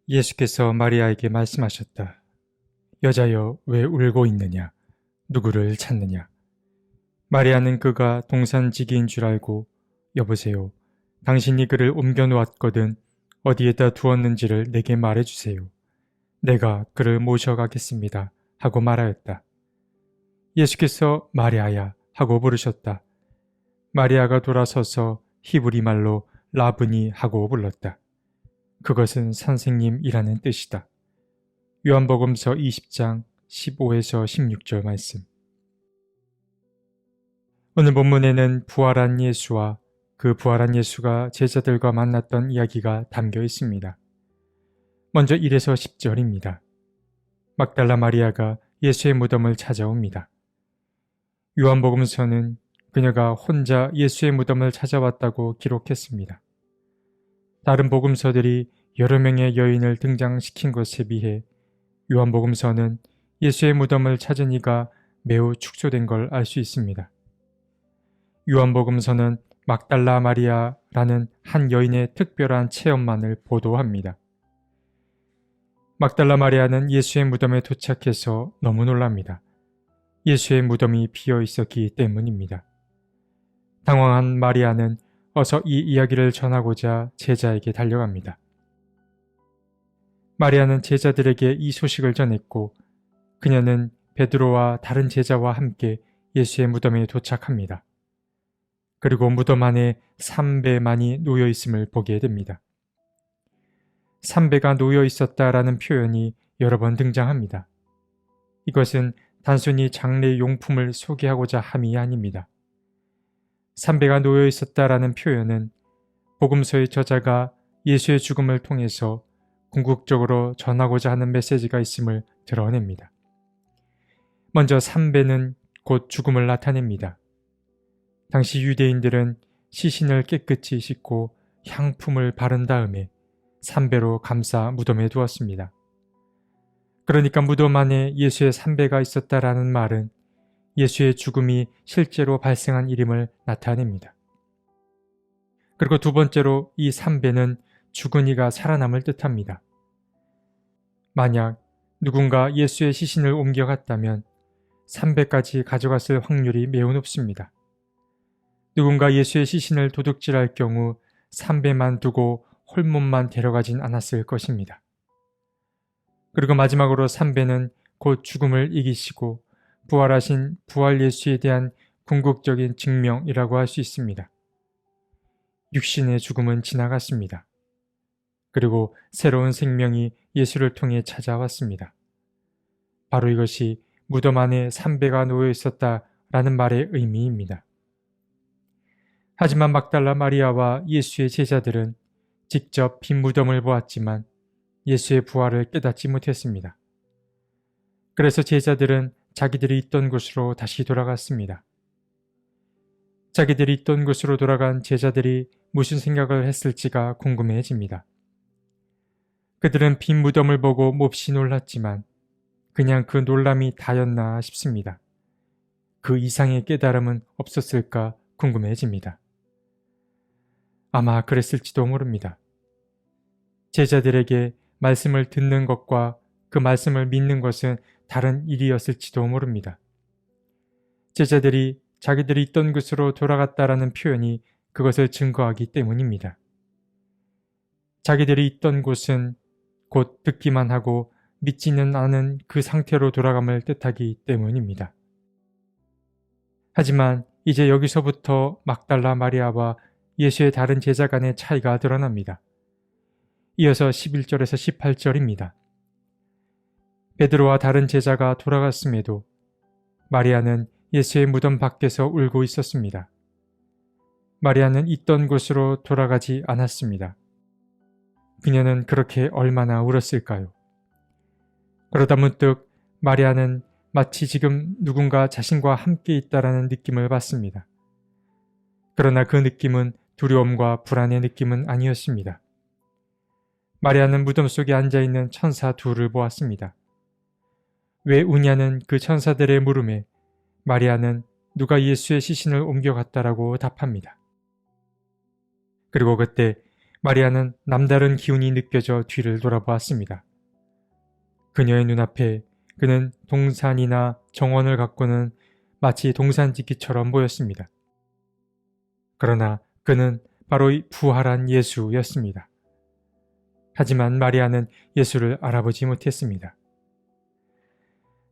예수께서 마리아에게 말씀하셨다. 여자여, 왜 울고 있느냐? 누구를 찾느냐? 마리아는 그가 동산지기인 줄 알고 여보세요. 당신이 그를 옮겨 놓았거든 어디에다 두었는지를 내게 말해주세요. 내가 그를 모셔가겠습니다. 하고 말하였다. 예수께서 마리아야 하고 부르셨다. 마리아가 돌아서서 히브리 말로 라브니 하고 불렀다. 그것은 선생님이라는 뜻이다. 요한복음서 20장 15에서 16절 말씀. 오늘 본문에는 부활한 예수와 그 부활한 예수가 제자들과 만났던 이야기가 담겨 있습니다. 먼저 1에서 10절입니다. 막달라 마리아가 예수의 무덤을 찾아옵니다. 요한복음서는 그녀가 혼자 예수의 무덤을 찾아왔다고 기록했습니다. 다른 복음서들이 여러 명의 여인을 등장시킨 것에 비해 요한복음서는 예수의 무덤을 찾은 이가 매우 축소된 걸 알 수 있습니다. 요한복음서는 막달라 마리아라는 한 여인의 특별한 체험만을 보도합니다. 막달라 마리아는 예수의 무덤에 도착해서 너무 놀랍니다. 예수의 무덤이 비어 있었기 때문입니다. 당황한 마리아는 어서 이 이야기를 전하고자 제자에게 달려갑니다. 마리아는 제자들에게 이 소식을 전했고 그녀는 베드로와 다른 제자와 함께 예수의 무덤에 도착합니다. 그리고 무덤 안에 삼배만이 놓여 있음을 보게 됩니다. 삼배가 놓여 있었다라는 표현이 여러 번 등장합니다. 이것은 단순히 장례 용품을 소개하고자 함이 아닙니다. 삼배가 놓여 있었다라는 표현은 복음서의 저자가 예수의 죽음을 통해서 궁극적으로 전하고자 하는 메시지가 있음을 드러냅니다. 먼저 삼배는 곧 죽음을 나타냅니다. 당시 유대인들은 시신을 깨끗이 씻고 향품을 바른 다음에 삼배로 감싸 무덤에 두었습니다. 그러니까 무덤 안에 예수의 삼배가 있었다라는 말은 예수의 죽음이 실제로 발생한 일임을 나타냅니다. 그리고 두 번째로 이 삼배는 죽은 이가 살아남을 뜻합니다. 만약 누군가 예수의 시신을 옮겨갔다면 삼배까지 가져갔을 확률이 매우 높습니다. 누군가 예수의 시신을 도둑질할 경우 삼배만 두고 홀몸만 데려가진 않았을 것입니다. 그리고 마지막으로 삼배는 곧 죽음을 이기시고 부활하신 부활 예수에 대한 궁극적인 증명이라고 할 수 있습니다. 육신의 죽음은 지나갔습니다. 그리고 새로운 생명이 예수를 통해 찾아왔습니다. 바로 이것이 무덤 안에 삼배가 놓여 있었다라는 말의 의미입니다. 하지만 막달라 마리아와 예수의 제자들은 직접 빈 무덤을 보았지만 예수의 부활을 깨닫지 못했습니다. 그래서 제자들은 자기들이 있던 곳으로 다시 돌아갔습니다. 자기들이 있던 곳으로 돌아간 제자들이 무슨 생각을 했을지가 궁금해집니다. 그들은 빈 무덤을 보고 몹시 놀랐지만 그냥 그 놀람이 다였나 싶습니다. 그 이상의 깨달음은 없었을까 궁금해집니다. 아마 그랬을지도 모릅니다. 제자들에게 말씀을 듣는 것과 그 말씀을 믿는 것은 다른 일이었을지도 모릅니다. 제자들이 자기들이 있던 곳으로 돌아갔다라는 표현이 그것을 증거하기 때문입니다. 자기들이 있던 곳은 곧 듣기만 하고 믿지는 않은 그 상태로 돌아감을 뜻하기 때문입니다. 하지만 이제 여기서부터 막달라 마리아와 예수의 다른 제자 간의 차이가 드러납니다. 이어서 11절에서 18절입니다. 베드로와 다른 제자가 돌아갔음에도 마리아는 예수의 무덤 밖에서 울고 있었습니다. 마리아는 있던 곳으로 돌아가지 않았습니다. 그녀는 그렇게 얼마나 울었을까요? 그러다 문득 마리아는 마치 지금 누군가 자신과 함께 있다라는 느낌을 받습니다. 그러나 그 느낌은 두려움과 불안의 느낌은 아니었습니다. 마리아는 무덤 속에 앉아있는 천사 둘을 보았습니다. 왜 우냐는 그 천사들의 물음에 마리아는 누가 예수의 시신을 옮겨갔다라고 답합니다. 그리고 그때 마리아는 남다른 기운이 느껴져 뒤를 돌아보았습니다. 그녀의 눈앞에 그는 동산이나 정원을 갖고는 마치 동산짓기처럼 보였습니다. 그러나 그는 바로 이 부활한 예수였습니다. 하지만 마리아는 예수를 알아보지 못했습니다.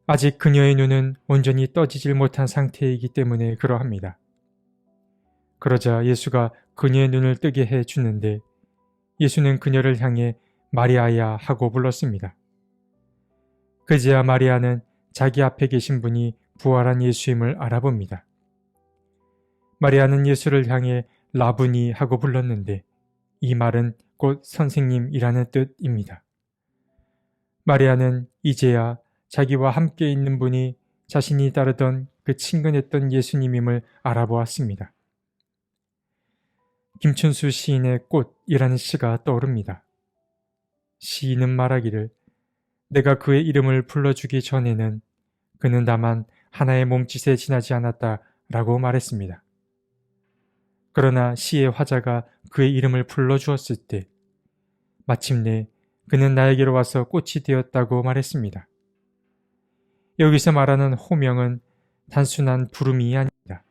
아직 그녀의 눈은 온전히 떠지질 못한 상태이기 때문에 그러합니다. 그러자 예수가 그녀의 눈을 뜨게 해 주는데 예수는 그녀를 향해 마리아야 하고 불렀습니다. 그제야 마리아는 자기 앞에 계신 분이 부활한 예수임을 알아봅니다. 마리아는 예수를 향해 라부니 하고 불렀는데 이 말은 곧 선생님이라는 뜻입니다. 마리아는 이제야 자기와 함께 있는 분이 자신이 따르던 그 친근했던 예수님임을 알아보았습니다. 김춘수 시인의 꽃이라는 시가 떠오릅니다. 시인은 말하기를 내가 그의 이름을 불러주기 전에는 그는 다만 하나의 몸짓에 지나지 않았다라고 말했습니다. 그러나 시의 화자가 그의 이름을 불러주었을 때 마침내 그는 나에게로 와서 꽃이 되었다고 말했습니다. 여기서 말하는 호명은 단순한 부름이 아닙니다.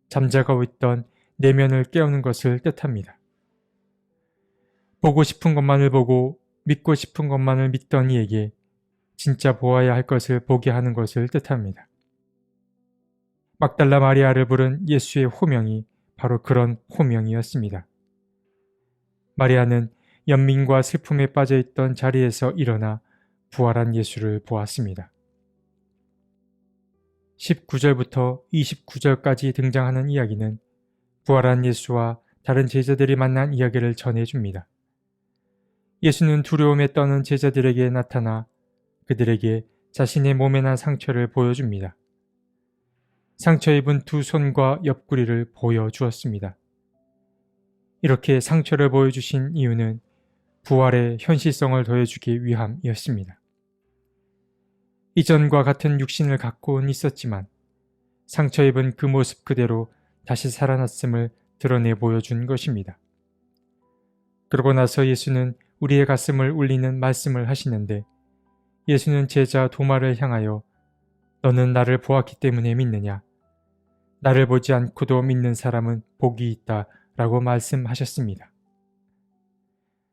잠자고 있던 내면을 깨우는 것을 뜻합니다. 보고 싶은 것만을 보고 믿고 싶은 것만을 믿던 이에게 진짜 보아야 할 것을 보게 하는 것을 뜻합니다. 막달라 마리아를 부른 예수의 호명이 바로 그런 호명이었습니다. 마리아는 연민과 슬픔에 빠져있던 자리에서 일어나 부활한 예수를 보았습니다. 19절부터 29절까지 등장하는 이야기는 부활한 예수와 다른 제자들이 만난 이야기를 전해줍니다. 예수는 두려움에 떠는 제자들에게 나타나 그들에게 자신의 몸에 난 상처를 보여줍니다. 상처 입은 두 손과 옆구리를 보여주었습니다. 이렇게 상처를 보여주신 이유는 부활의 현실성을 더해주기 위함이었습니다. 이전과 같은 육신을 갖고는 있었지만 상처 입은 그 모습 그대로 다시 살아났음을 드러내 보여준 것입니다. 그러고 나서 예수는 우리의 가슴을 울리는 말씀을 하시는데 예수는 제자 도마를 향하여 너는 나를 보았기 때문에 믿느냐? 나를 보지 않고도 믿는 사람은 복이 있다 라고 말씀하셨습니다.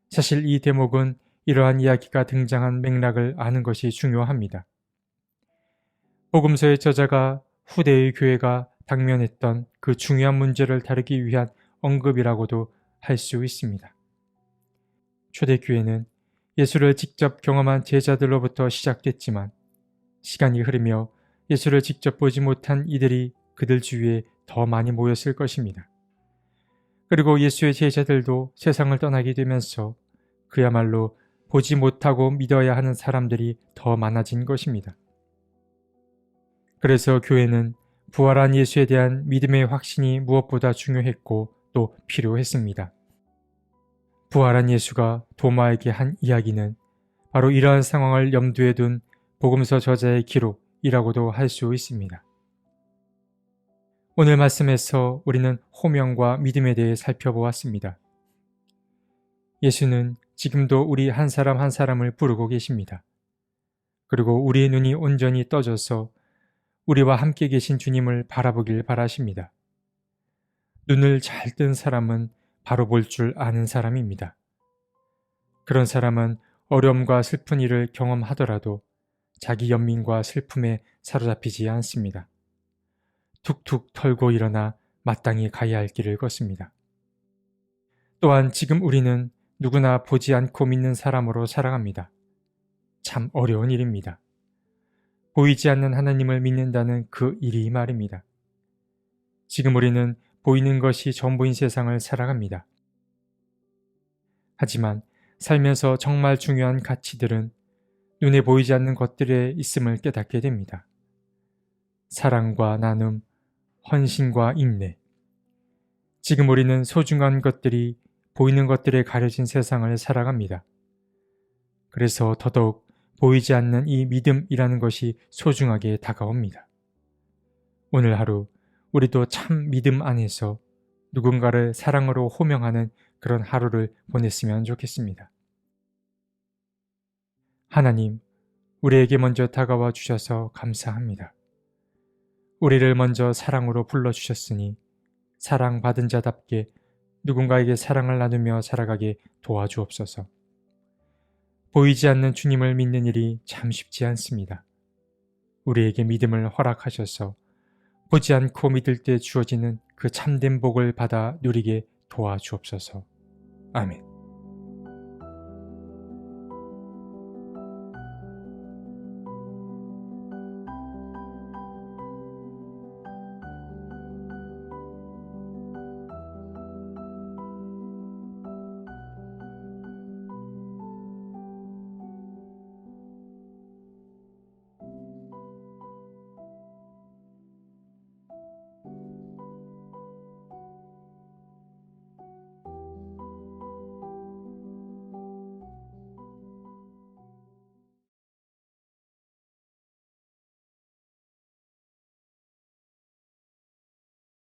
사실 이 대목은 이러한 이야기가 등장한 맥락을 아는 것이 중요합니다. 복음서의 저자가 후대의 교회가 당면했던 그 중요한 문제를 다루기 위한 언급이라고도 할 수 있습니다. 초대교회는 예수를 직접 경험한 제자들로부터 시작됐지만 시간이 흐르며 예수를 직접 보지 못한 이들이 그들 주위에 더 많이 모였을 것입니다. 그리고 예수의 제자들도 세상을 떠나게 되면서 그야말로 보지 못하고 믿어야 하는 사람들이 더 많아진 것입니다. 그래서 교회는 부활한 예수에 대한 믿음의 확신이 무엇보다 중요했고 또 필요했습니다. 부활한 예수가 도마에게 한 이야기는 바로 이러한 상황을 염두에 둔 복음서 저자의 기록이라고도 할 수 있습니다. 오늘 말씀에서 우리는 호명과 믿음에 대해 살펴보았습니다. 예수는 지금도 우리 한 사람 한 사람을 부르고 계십니다. 그리고 우리의 눈이 온전히 떠져서 우리와 함께 계신 주님을 바라보길 바라십니다. 눈을 잘 뜬 사람은 바로 볼 줄 아는 사람입니다. 그런 사람은 어려움과 슬픈 일을 경험하더라도 자기 연민과 슬픔에 사로잡히지 않습니다. 툭툭 털고 일어나 마땅히 가야 할 길을 걷습니다. 또한 지금 우리는 누구나 보지 않고 믿는 사람으로 살아갑니다. 참 어려운 일입니다. 보이지 않는 하나님을 믿는다는 그 일이 말입니다. 지금 우리는 보이는 것이 전부인 세상을 살아갑니다. 하지만 살면서 정말 중요한 가치들은 눈에 보이지 않는 것들에 있음을 깨닫게 됩니다. 사랑과 나눔, 헌신과 인내. 지금 우리는 소중한 것들이 보이는 것들에 가려진 세상을 살아갑니다. 그래서 더더욱 보이지 않는 이 믿음이라는 것이 소중하게 다가옵니다. 오늘 하루 우리도 참 믿음 안에서 누군가를 사랑으로 호명하는 그런 하루를 보냈으면 좋겠습니다. 하나님, 우리에게 먼저 다가와 주셔서 감사합니다. 우리를 먼저 사랑으로 불러주셨으니 사랑받은 자답게 누군가에게 사랑을 나누며 살아가게 도와주옵소서. 보이지 않는 주님을 믿는 일이 참 쉽지 않습니다. 우리에게 믿음을 허락하셔서 보지 않고 믿을 때 주어지는 그 참된 복을 받아 누리게 도와주옵소서. 아멘.